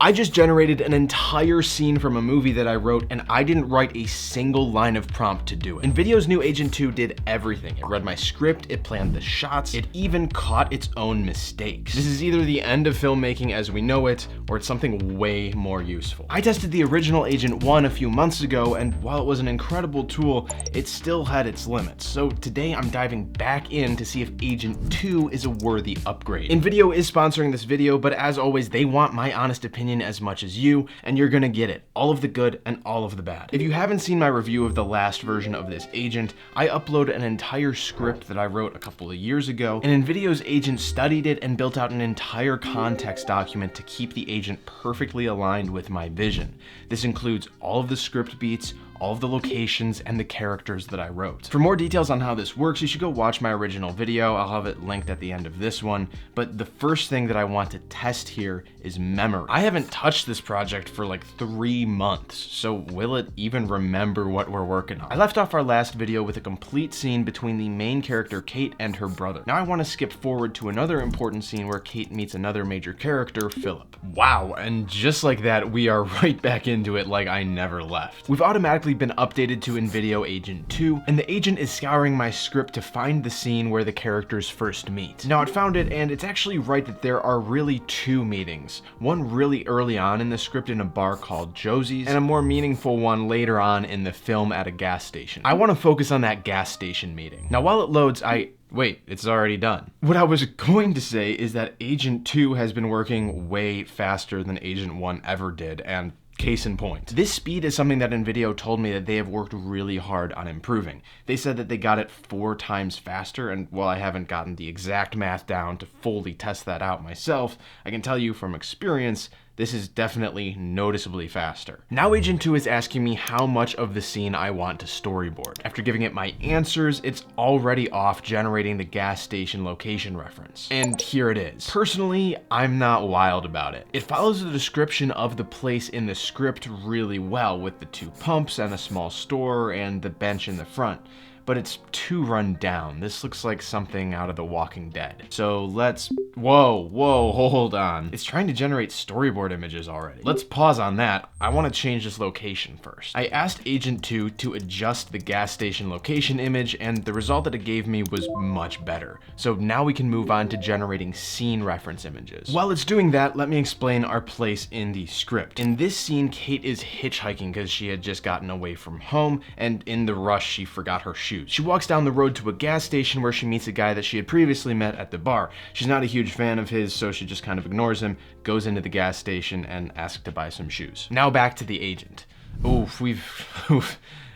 I just generated an entire scene from a movie that I wrote, and I didn't write a single line of prompt to do it. Invideo's new Agent 2 did everything. It read my script, it planned the shots, it even caught its own mistakes. This is either the end of filmmaking as we know it, or it's something way more useful. I tested the original Agent 1 a few months ago, and while it was an incredible tool, it still had its limits. So today I'm diving back in to see if Agent 2 is a worthy upgrade. Invideo is sponsoring this video, but as always, they want my honest opinion as much as you, and you're gonna get it. All of the good and all of the bad. If you haven't seen my review of the last version of this agent, I uploaded an entire script that I wrote a couple of years ago, and Invideo's agent studied it and built out an entire context document to keep the agent perfectly aligned with my vision. This includes all of the script beats, all of the locations, and the characters that I wrote. For more details on how this works, you should go watch my original video. I'll have it linked at the end of this one. But the first thing that I want to test here is memory. I haven't touched this project for like 3 months, so will it even remember what we're working on? I left off our last video with a complete scene between the main character Kate and her brother. Now I want to skip forward to another important scene where Kate meets another major character, Philip. Wow, and just like that, we are right back into it like I never left. We've automatically been updated to Invideo Agent 2, and the agent is scouring my script to find the scene where the characters first meet. Now it found it, and it's actually right that there are really 2 meetings. One really early on in the script in a bar called Josie's, and a more meaningful one later on in the film at a gas station. I want to focus on that gas station meeting. Now while it loads, Wait, it's already done. What I was going to say is that Agent 2 has been working way faster than Agent 1 ever did, and case in point. This speed is something that Invideo told me that they have worked really hard on improving. They said that they got it 4 times faster, and while I haven't gotten the exact math down to fully test that out myself, I can tell you from experience, this is definitely noticeably faster. Now Agent 2 is asking me how much of the scene I want to storyboard. After giving it my answers, it's already off generating the gas station location reference. And here it is. Personally, I'm not wild about it. It follows the description of the place in the script really well, with the 2 pumps and a small store and the bench in the front. But it's too run down. This looks like something out of The Walking Dead. So let's, whoa, hold on. It's trying to generate storyboard images already. Let's pause on that. I want to change this location first. I asked Agent 2 to adjust the gas station location image, and the result that it gave me was much better. So now we can move on to generating scene reference images. While it's doing that, let me explain our place in the script. In this scene, Kate is hitchhiking because she had just gotten away from home, and in the rush, she forgot her shoes. She walks down the road to a gas station where she meets a guy that she had previously met at the bar. She's not a huge fan of his, so she just kind of ignores him, goes into the gas station, and asks to buy some shoes. Now back to the agent.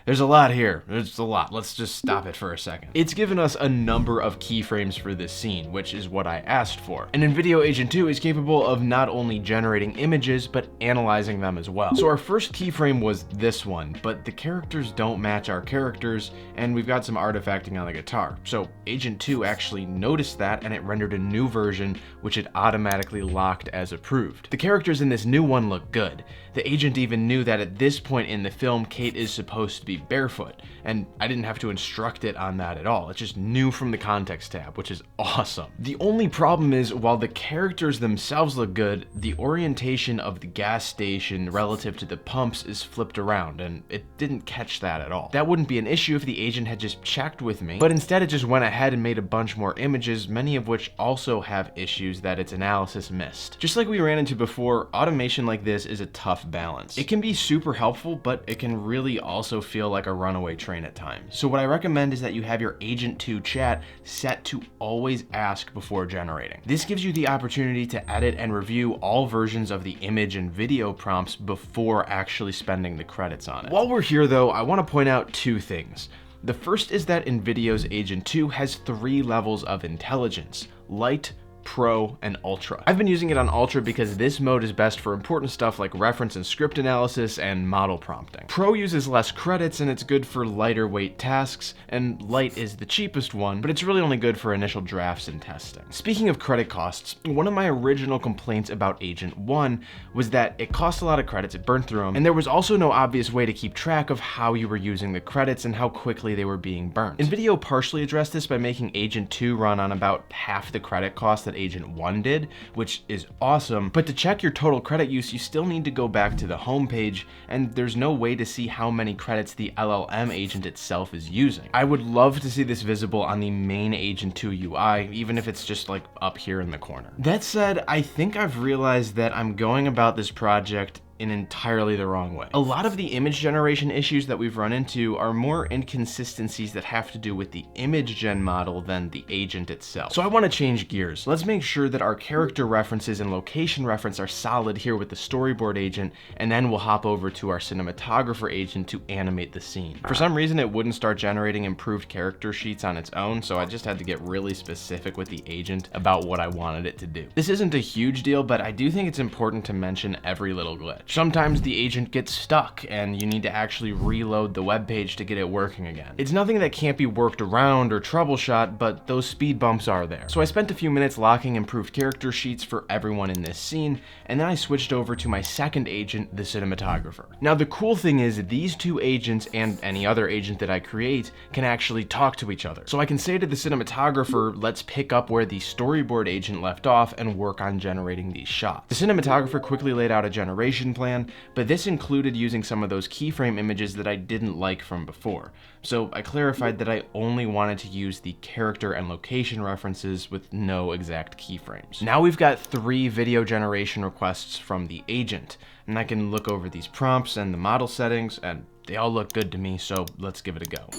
There's a lot here. There's a lot. Let's just stop it for a second. It's given us a number of keyframes for this scene, which is what I asked for. And Invideo Agent 2 is capable of not only generating images, but analyzing them as well. So our first keyframe was this one, but the characters don't match our characters, and we've got some artifacting on the guitar. So Agent 2 actually noticed that, and it rendered a new version, which it automatically locked as approved. The characters in this new one look good. The agent even knew that at this point in the film, Kate is supposed to be barefoot, and I didn't have to instruct it on that at all. It just knew from the context tab, which is awesome. The only problem is, while the characters themselves look good, the orientation of the gas station relative to the pumps is flipped around, and it didn't catch that at all. That wouldn't be an issue if the agent had just checked with me, but instead it just went ahead and made a bunch more images, many of which also have issues that its analysis missed. Just like we ran into before, automation like this is a tough balance. It can be super helpful, but it can really also feel like a runaway train at times. So what I recommend is that you have your Agent 2 chat set to always ask before generating. This gives you the opportunity to edit and review all versions of the image and video prompts before actually spending the credits on it. While we're here though, I want to point out 2 things. The first is that Invideo's Agent 2 has 3 levels of intelligence: light, Pro, and Ultra. I've been using it on Ultra because this mode is best for important stuff like reference and script analysis and model prompting. Pro uses less credits and it's good for lighter weight tasks, and Light is the cheapest one, but it's really only good for initial drafts and testing. Speaking of credit costs, one of my original complaints about Agent 1 was that it cost a lot of credits, it burned through them, and there was also no obvious way to keep track of how you were using the credits and how quickly they were being burned. Invideo partially addressed this by making Agent 2 run on about half the credit cost that that Agent 1 did, which is awesome, but to check your total credit use, you still need to go back to the home page, and there's no way to see how many credits the LLM agent itself is using. I would love to see this visible on the main Agent 2 UI, even if it's just like up here in the corner. That said, I think I've realized that I'm going about this project in entirely the wrong way. A lot of the image generation issues that we've run into are more inconsistencies that have to do with the image gen model than the agent itself. So I want to change gears. Let's make sure that our character references and location reference are solid here with the storyboard agent, and then we'll hop over to our cinematographer agent to animate the scene. For some reason, it wouldn't start generating improved character sheets on its own, so I just had to get really specific with the agent about what I wanted it to do. This isn't a huge deal, but I do think it's important to mention every little glitch. Sometimes the agent gets stuck and you need to actually reload the web page to get it working again. It's nothing that can't be worked around or troubleshot, but those speed bumps are there. So I spent a few minutes locking improved character sheets for everyone in this scene, and then I switched over to my second agent, the cinematographer. Now the cool thing is these two agents and any other agent that I create can actually talk to each other. So I can say to the cinematographer, let's pick up where the storyboard agent left off and work on generating these shots. The cinematographer quickly laid out a generation plan, but this included using some of those keyframe images that I didn't like from before. So I clarified that I only wanted to use the character and location references with no exact keyframes. Now we've got 3 video generation requests from the agent, and I can look over these prompts and the model settings, and they all look good to me, so let's give it a go.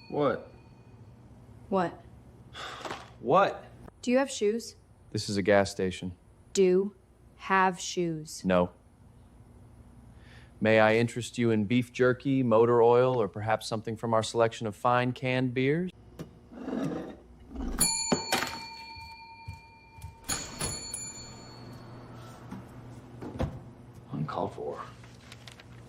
What? What? What? Do you have shoes? This is a gas station. Do have shoes. No. May I interest you in beef jerky, motor oil, or perhaps something from our selection of fine canned beers? Uncalled for.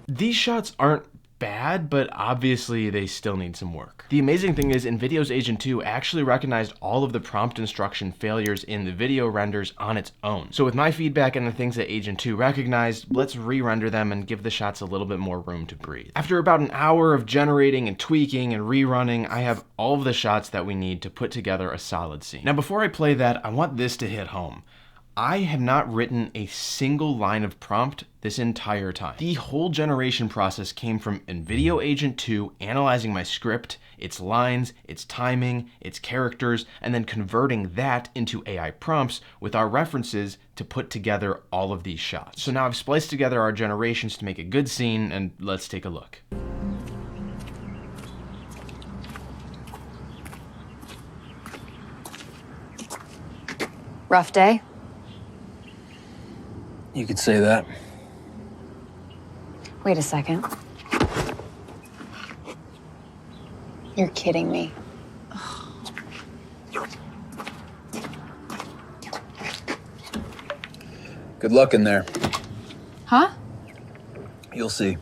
These shots aren't bad, but obviously they still need some work. The amazing thing is Invideo's Agent 2 actually recognized all of the prompt instruction failures in the video renders on its own. So with my feedback and the things that Agent 2 recognized, let's re-render them and give the shots a little bit more room to breathe. After about an hour of generating and tweaking and rerunning, I have all of the shots that we need to put together a solid scene. Now before I play that, I want this to hit home. I have not written a single line of prompt this entire time. The whole generation process came from Invideo Agent 2 analyzing my script, its lines, its timing, its characters, and then converting that into AI prompts with our references to put together all of these shots. So now I've spliced together our generations to make a good scene, and let's take a look. Rough day? You could say that. Wait a second. You're kidding me. Good luck in there. Huh? You'll see.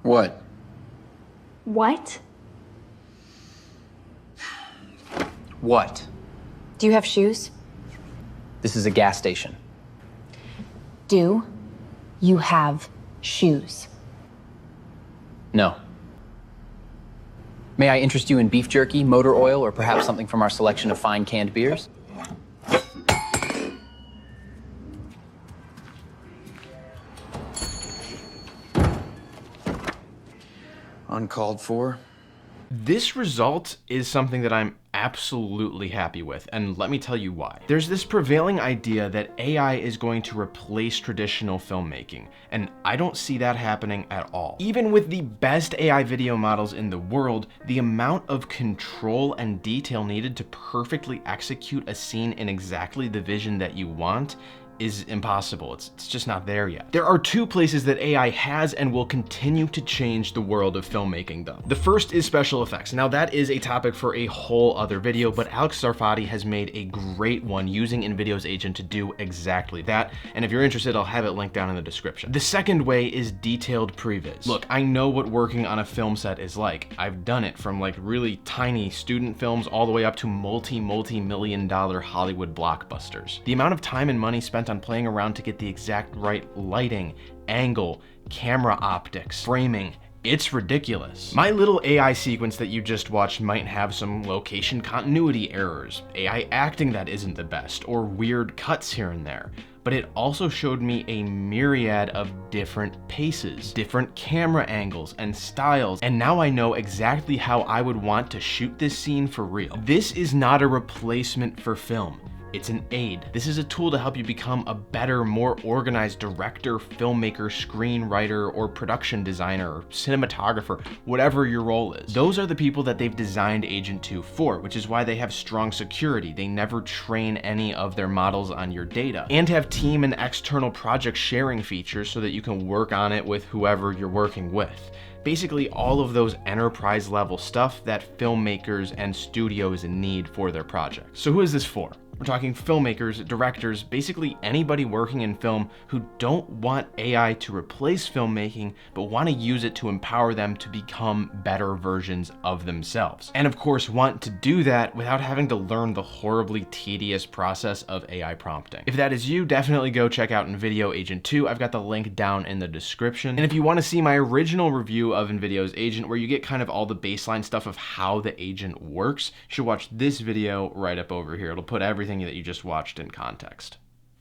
What? What? What? Do you have shoes? This is a gas station. Do you have shoes? No. May I interest you in beef jerky, motor oil, or perhaps something from our selection of fine canned beers? Uncalled for. This result is something that I'm absolutely happy with, and let me tell you why. There's this prevailing idea that AI is going to replace traditional filmmaking, and I don't see that happening at all. Even with the best AI video models in the world, the amount of control and detail needed to perfectly execute a scene in exactly the vision that you want is impossible. It's just not there yet. There are two places that AI has and will continue to change the world of filmmaking though. The first is special effects. Now that is a topic for a whole other video, but Alex Sarfati has made a great one using Invideo's agent to do exactly that. And if you're interested, I'll have it linked down in the description. The second way is detailed previs. Look, I know what working on a film set is like. I've done it from like really tiny student films all the way up to multi-million-dollar Hollywood blockbusters. The amount of time and money spent on playing around to get the exact right lighting, angle, camera optics, framing, it's ridiculous. My little AI sequence that you just watched might have some location continuity errors, AI acting that isn't the best, or weird cuts here and there. But it also showed me a myriad of different paces, different camera angles and styles, and now I know exactly how I would want to shoot this scene for real. This is not a replacement for film. It's an aid. This is a tool to help you become a better, more organized director, filmmaker, screenwriter, or production designer, or cinematographer, whatever your role is. Those are the people that they've designed Agent 2 for, which is why they have strong security. They never train any of their models on your data, and have team and external project sharing features so that you can work on it with whoever you're working with. Basically all of those enterprise level stuff that filmmakers and studios need for their projects. So who is this for? We're talking filmmakers, directors, basically anybody working in film who don't want AI to replace filmmaking, but want to use it to empower them to become better versions of themselves. And of course, want to do that without having to learn the horribly tedious process of AI prompting. If that is you, definitely go check out Invideo Agent 2. I've got the link down in the description. And if you want to see my original review of Invideo's agent, where you get kind of all the baseline stuff of how the agent works, you should watch this video right up over here. It'll put everything that you just watched in context.